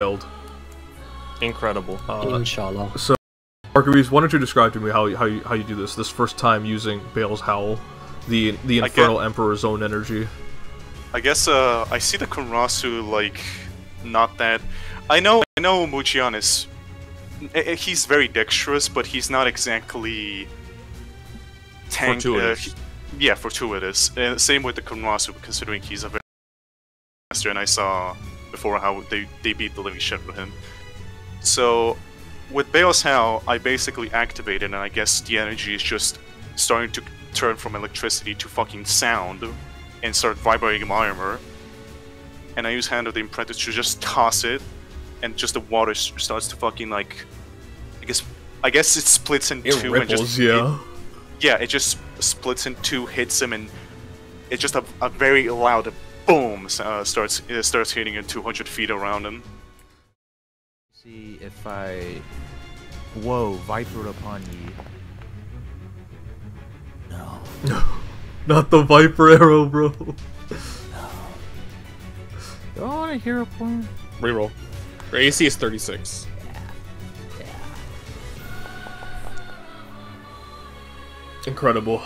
failed. Incredible. Inshallah. So, Archimedes, why don't you describe to me how you do this first time using Baal's Howl, the Infernal Emperor's own energy? I guess I see the Kunrasu like not that. I know Mujian is he's very dexterous, but he's not exactly fortuitous. Yeah, fortuitous. Same with the Kunrasu, considering he's a very master, and I saw before how they beat the living shit with him. So with Baal's Howl, I basically activated, and I guess the energy is just starting to turn from electricity to fucking sound and start vibrating my armor. And I use Hand of the Apprentice to just toss it, and just the water starts to fucking like, I guess it splits in two ripples, and just it just splits in two, hits him, and it's just a very loud boom starts hitting at 200 feet around him. See if I vipered upon ye. No. Not the Viper arrow, bro. No. Do I want to hear a point? Reroll. Your AC is 36. Yeah. Incredible.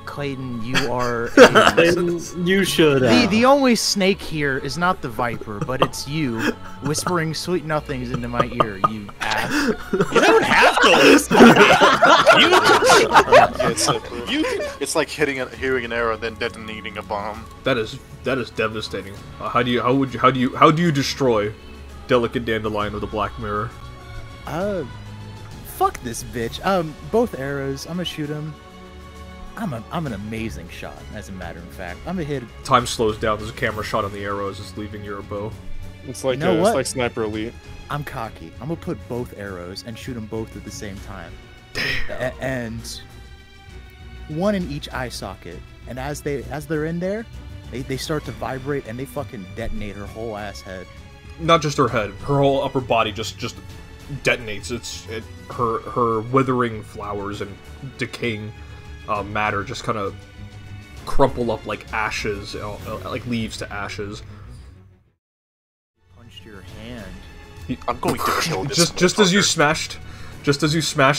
Clayton, you are You should the only snake here is not the Viper, but it's you, whispering sweet nothings into my ear, you ass. You don't have to listen to me! It's like hearing an arrow and then detonating a bomb. That is devastating. How do you destroy Delicate Dandelion with a black mirror? Fuck this bitch. Both arrows. I'm gonna shoot him. I'm an amazing shot, as a matter of fact. I'm gonna hit. Time slows down. There's a camera shot on the arrows. It's leaving your bow. It's like it's like Sniper Elite. I'm cocky. I'm gonna put both arrows and shoot them both at the same time. Damn. And one in each eye socket. And as they're in there, they start to vibrate and they fucking detonate her whole ass head. Not just her head. Her whole upper body just detonates. Her withering flowers and decaying matter just kind of crumple up like ashes, like leaves to ashes. Punched your hand. I'm going to kill this. Just as you smashed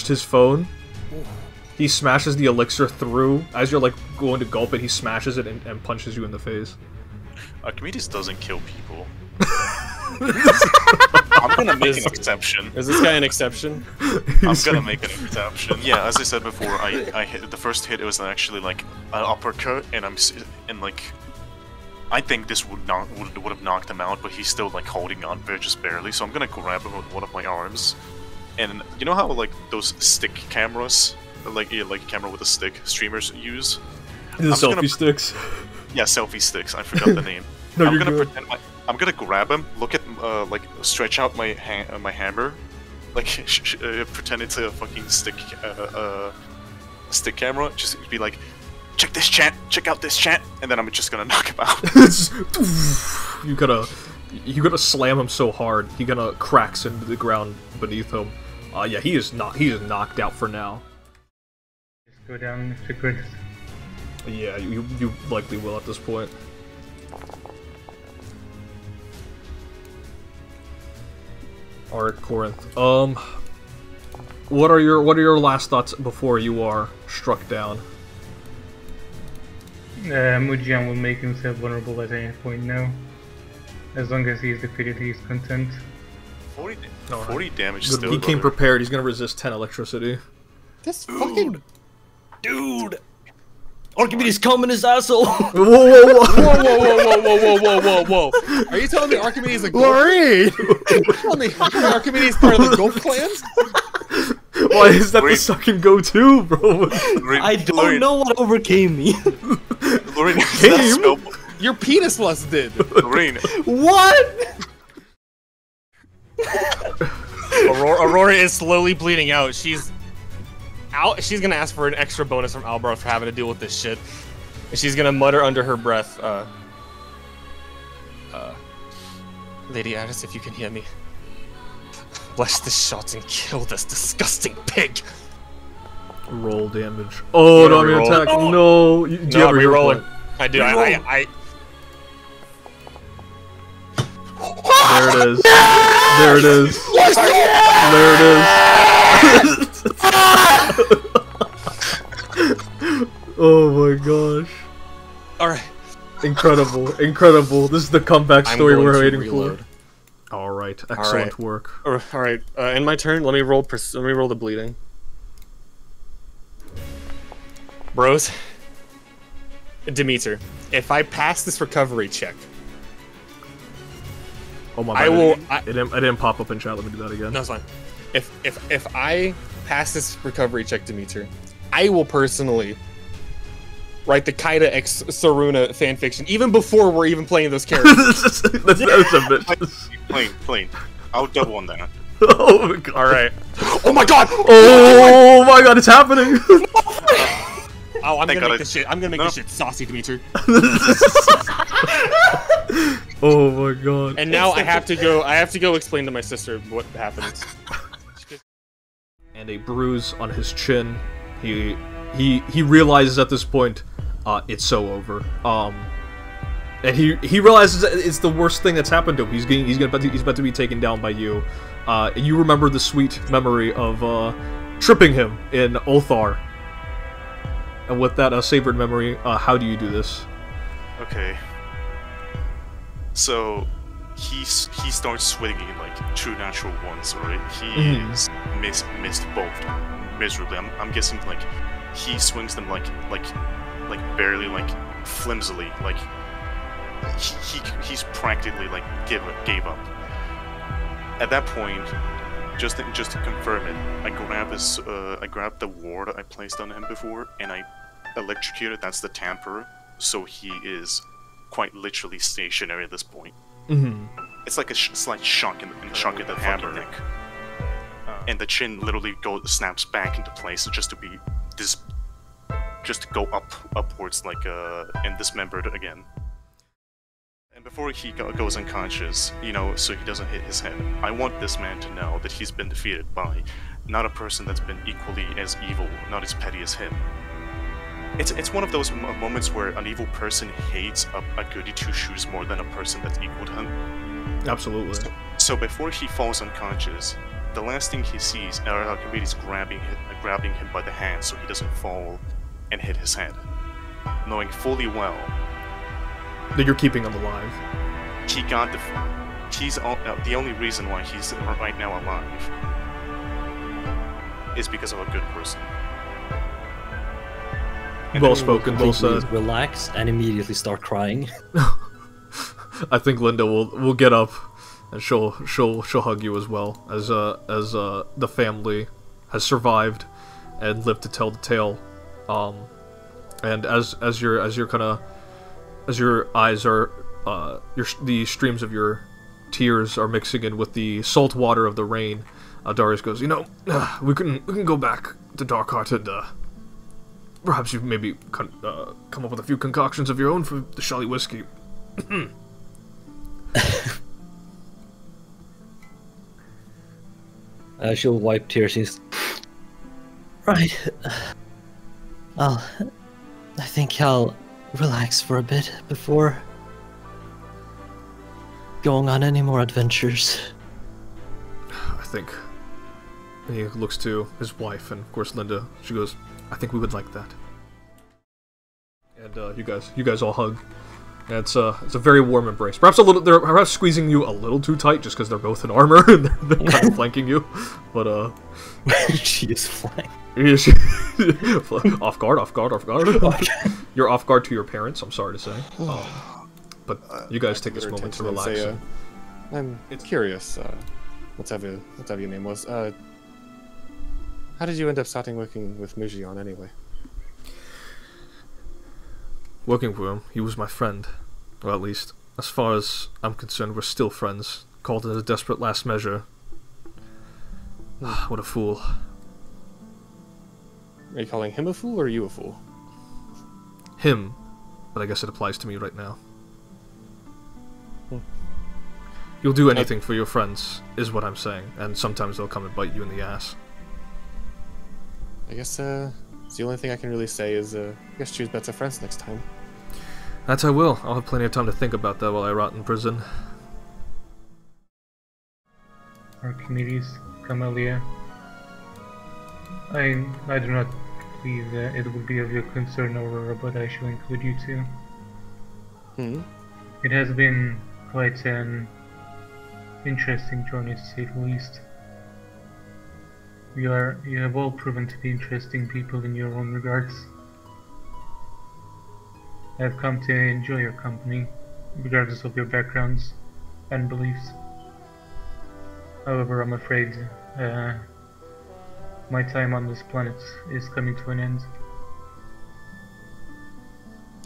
his phone, he smashes the elixir through. As you're like going to gulp it, he smashes it and punches you in the face. Archimedes doesn't kill people. I'm gonna make an exception. Is this guy an exception? I'm gonna make an exception. Yeah, as I said before, I hit the first hit. It was actually like an uppercut, and I think this would have knocked him out, but he's still like holding on, just barely. So I'm gonna grab him with one of my arms, and you know how like those stick cameras, like a camera with a stick, streamers use. The selfie sticks. Yeah, selfie sticks. I forgot the name. No, I'm gonna pretend I'm gonna grab him, look at, like, stretch out my my hammer, like, pretend it's a fucking stick camera, just be like, check this chat, check out this chat, and then I'm just gonna knock him out. You gotta slam him so hard, he gonna cracks into the ground beneath him. Yeah, he is knocked out for now. Just go down, Mr. Chris. Yeah, you likely will at this point. Alright, Corinth. What are your last thoughts before you are struck down? Mujian will make himself vulnerable at any point now. As long as he is defeated, he is content. 40 damage still. He came prepared. He's gonna resist 10 electricity. This fucking dude. Archimedes coming his asshole! Whoa! Are you telling me Archimedes is a Laurene! Archimedes is part of the Goat clan? Why is that the second go-to, bro? I don't know what overcame me. Laurene, your penis lust did. Laurene. What? Aurora is slowly bleeding out. She's gonna ask for an extra bonus from Alberad for having to deal with this shit. And she's gonna mutter under her breath, Lady Addis, if you can hear me, bless the shots and kill this disgusting pig. Roll damage. Oh, no, I'm gonna attack. Oh. No. Do you have a rerolling? I do. There it it is. There it is. There it is. Oh my gosh. Alright. Incredible, incredible. This is the comeback story we're waiting reload. for. Alright, excellent work. Alright, in my turn, let me roll the bleeding. Bros. Demeter, if I pass this recovery check, Oh my god, I didn't pop up in chat, let me do that again. No, it's fine. If I pass this recovery check, Demeter, I will personally write the Kaida x Saruna fanfiction, even before we're even playing those characters. That's ambitious. Plain. I'll double on that. Oh my god. Alright. Oh my god! Oh my god, it's happening! Oh, I'm gonna make this shit saucy, Demeter. Oh my god. And now I have to go explain to my sister what happened. And a bruise on his chin. He realizes at this point, it's so over. And he realizes that it's the worst thing that's happened to him. He's about to be taken down by you. And you remember the sweet memory of tripping him in Othar. And with that savored memory, how do you do this? Okay. So he starts swinging like true natural ones, right? He's missed both miserably. I'm guessing like he swings them like barely, like flimsily, like he's practically like gave up. At that point, just to confirm it, I grabbed the ward I placed on him before, and I electrocuted. That's the tamper, so he is quite literally stationary at this point. It's like a slight shock in the hammer, neck, and the chin literally snaps back into place just to go upwards like and dismembered again. And before he goes unconscious, you know, so he doesn't hit his head, I want this man to know that he's been defeated by not a person that's been equally as evil, not as petty as him. It's one of those moments where an evil person hates a goody two-shoes more than a person that's equal to him. Absolutely. So before he falls unconscious, the last thing he sees are Archimedes grabbing him by the hand so he doesn't fall and hit his head, knowing fully well that you're keeping him alive. The only reason why he's right now alive is because of a good person. Well spoken, well said. Relax and immediately start crying. I think Linda will get up and she'll hug you as well as the family has survived and lived to tell the tale. And as your eyes are the streams of your tears are mixing in with the salt water of the rain, Darius goes, you know, we can go back to Darkheart and perhaps you maybe come up with a few concoctions of your own for the Shelly whiskey. She'll wipe tears. She's right. I think I'll relax for a bit before going on any more adventures. I think. And he looks to his wife and of course Linda. She goes, I think we would like that. And you guys all hug. And it's a very warm embrace. Perhaps they're perhaps squeezing you a little too tight just because they're both in armor and they're kind of flanking you. But she is flying. Off guard. You're off guard to your parents, I'm sorry to say. But you guys take this moment to relax. I'm curious, whatever your name was. How did you end up starting working with Mujion anyway? Working for him, he was my friend. Or at least, as far as I'm concerned, we're still friends. Called it a desperate last measure. What a fool. Are you calling him a fool or are you a fool? Him, but I guess it applies to me right now. You'll do anything for your friends, is what I'm saying, and sometimes they'll come and bite you in the ass. I guess, the only thing I can really say is, I guess choose better friends next time. That I will. I'll have plenty of time to think about that while I rot in prison. Archimedes, Camellia. I do not believe that it would be of your concern, Aurora, but I shall include you too. Hmm? It has been quite an interesting journey, to say the least. You have all proven to be interesting people in your own regards. I have come to enjoy your company, regardless of your backgrounds and beliefs. However, I'm afraid my time on this planet is coming to an end.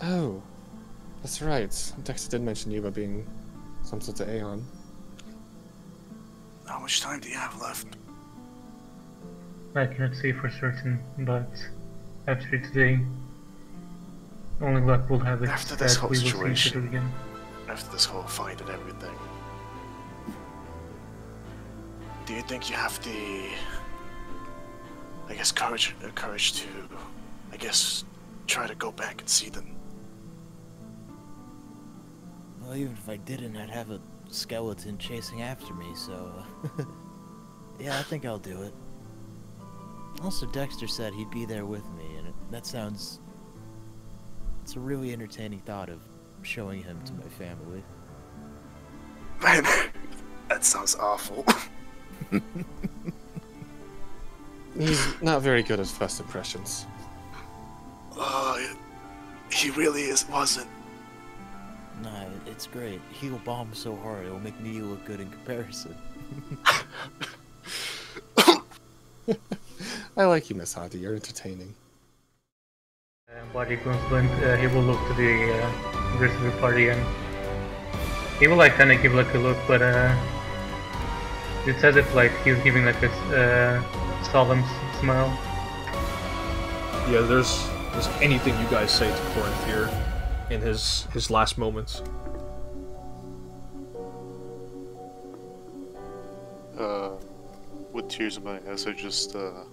Oh, that's right. Dexter did mention you about being some sort of Aeon. How much time do you have left? I cannot say for certain, but after today, only luck will have it After this that whole we will see each other situation, again. after this whole fight and everything, do you think you have the, I guess, courage to, I guess, try to go back and see them? Well, even if I didn't, I'd have a skeleton chasing after me, so... yeah, I think I'll do it. Also, Dexter said he'd be there with me, and that sounds... It's a really entertaining thought of showing him to my family. Man, that sounds awful. He's not very good at first impressions. He really wasn't. Nah, it's great. He'll bomb so hard, it'll make me look good in comparison. I like you, Miss Hardy. You're entertaining. Body goes limp, he will look to the rest of the party and he will like kinda give like a look, but it's as if like he's giving like a solemn smile. Yeah, there's anything you guys say to Corinth here in his last moments. With tears in my eyes, I just, I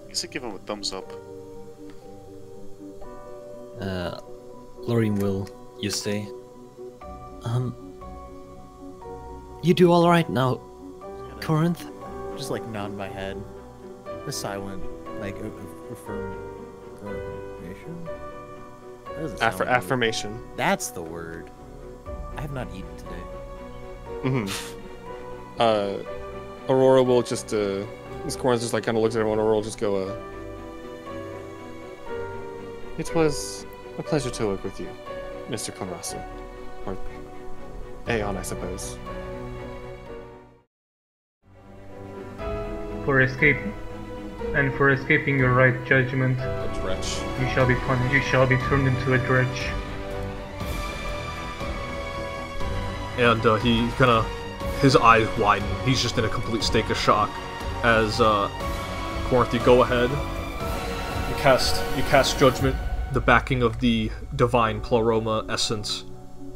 guess I give him a thumbs up. Laurene will, you say? You do alright now, Corinth? Just like nod my head. A silent, like, affirmation? That doesn't sound good. Affirmation. That's the word. I have not eaten today. Aurora will just, Miss Corinth just like kind of looks at everyone. Aurora will just go, It was a pleasure to work with you, Mr. Konrasu. Or Aeon, I suppose. For escaping your right judgment, A dretch. you shall be punished. You shall be turned into a dredge. And he kind of, his eyes widen. He's just in a complete state of shock as Corinth, you go ahead. You cast judgment, the backing of the divine Pleroma essence,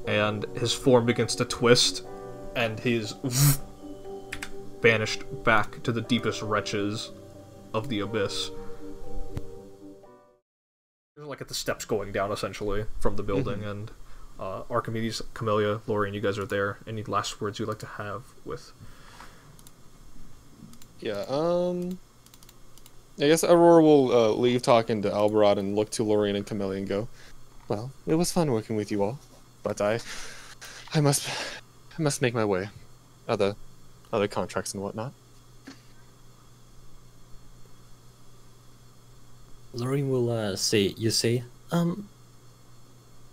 and his form begins to twist, and he's banished back to the deepest reaches of the abyss. They're like at the steps going down, essentially, from the building, and Archimedes, Camellia, Laurene, you guys are there. Any last words you'd like to have with... Yeah, I guess Aurora will leave talking to Alberad and look to Laurene and Camellia and go, well, it was fun working with you all, but I must make my way. Other contracts and whatnot. Laurene will say,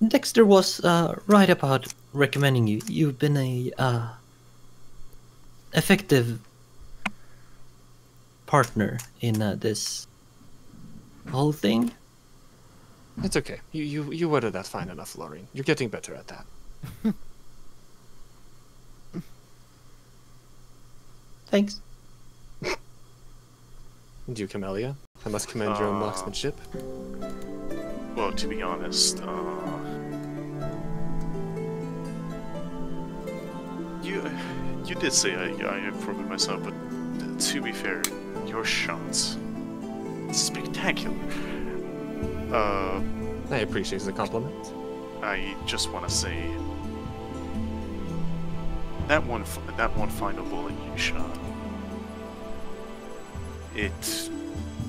Dexter was right about recommending you. You've been a effective partner in this whole thing. It's okay. You worded that fine enough, Laurene. You're getting better at that. Thanks. And you, Camellia? I must commend your own marksmanship. Well, to be honest, you did say I improved myself, but to be fair, your shots, spectacular. I appreciate the compliment. I just want to say that one final bullet you shot, it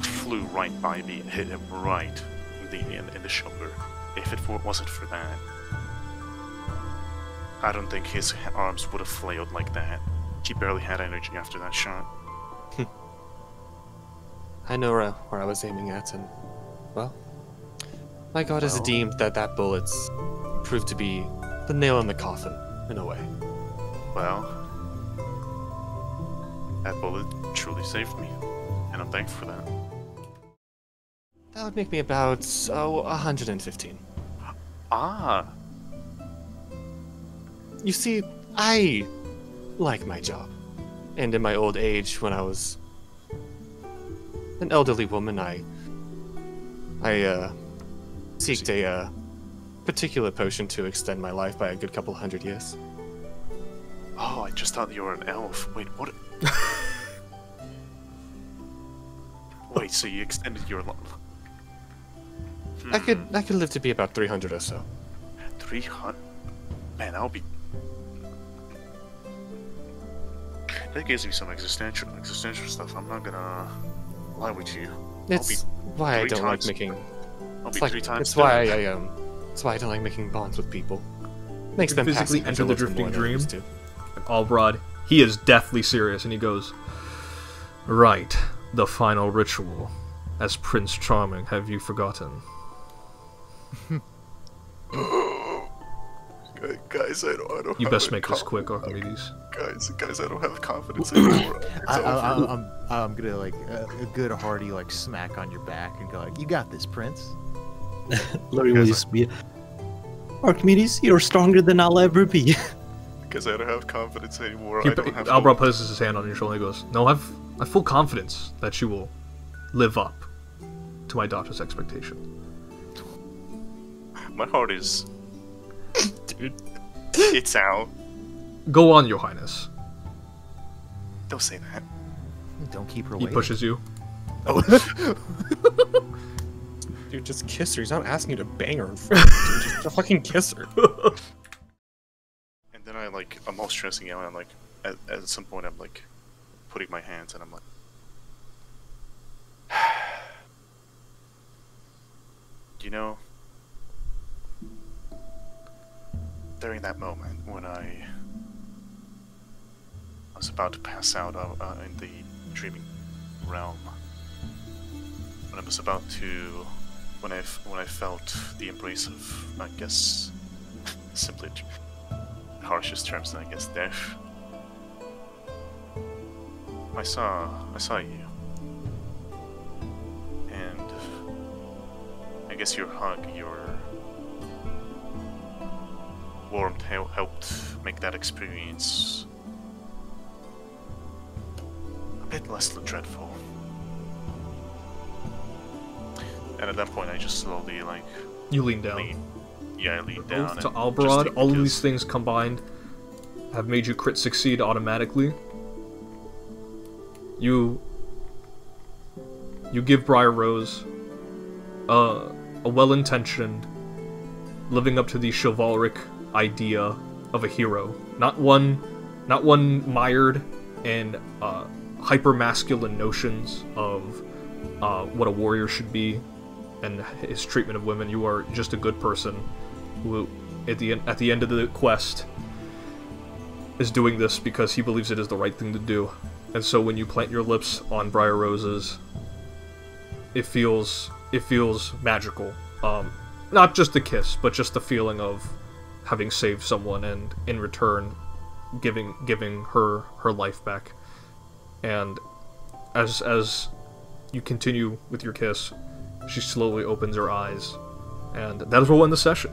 flew right by me and hit him right in the shoulder. If it wasn't for that, I don't think his arms would have flailed like that. He barely had energy after that shot. I know where I was aiming at, and, well, my god has deemed that bullets proved to be the nail in the coffin, in a way. Well, that bullet truly saved me, and I'm thankful for that. That would make me about, 115. Ah! You see, I like my job. And in my old age, when I was an elderly woman, I seeked a particular potion to extend my life by a good couple 100 years. Oh, I just thought you were an elf. Wait, what? Wait, so you extended your life? I could live to be about 300 or so. 300? Man, I'll be... That gives me some existential stuff. I'm not gonna lie with you. It's why I don't like making... I'll be 3 times It's why it's why I don't like making bonds with people. Makes them physically passive enter the vigilance more drifting than dream. used to. And Alberad, he is deathly serious, and he goes, "Right, the final ritual. As Prince Charming, have you forgotten?" Guys, I don't You best make this quick, Archimedes. Guys, I don't have confidence anymore. I'm gonna like a good hearty like smack on your back and go like, "You got this, Prince." Laurene will just be, Archimedes, you're stronger than I'll ever be. Because I don't have confidence anymore. Alberad places his hand on your shoulder and goes, "No, I've full confidence that you will live up to my daughter's expectation." My heart is... Dude, it's out. Go on, Your Highness. Don't say that. Don't keep her He waiting. pushes you. Dude, just kiss her. He's not asking you to bang her in front of him, dude. Just fucking kiss her. And then I'm all stressing out, and I'm like, at some point I'm like, putting my hands, and I'm like, you know, during that moment when I was about to pass out in the dreaming realm, when I was about to, when I felt the embrace of, I guess, simply harshest terms, I guess, death, I saw you, and I guess your hug, your warmth helped make that experience a bit less dreadful. And at that point, I just slowly, like... You lean down. I lean down. To and Alberad, just all of because- these things combined have made you crit succeed automatically. You give Briar Rose a well-intentioned, living up to the chivalric idea of a hero, not one mired in hyper-masculine notions of what a warrior should be and his treatment of women. You are just a good person who, at the end of the quest, is doing this because he believes it is the right thing to do. And so when you plant your lips on Briar Roses, it feels magical. Not just the kiss, but just the feeling of having saved someone and in return giving her life back. And as you continue with your kiss, she slowly opens her eyes, and that is where we'll end the session.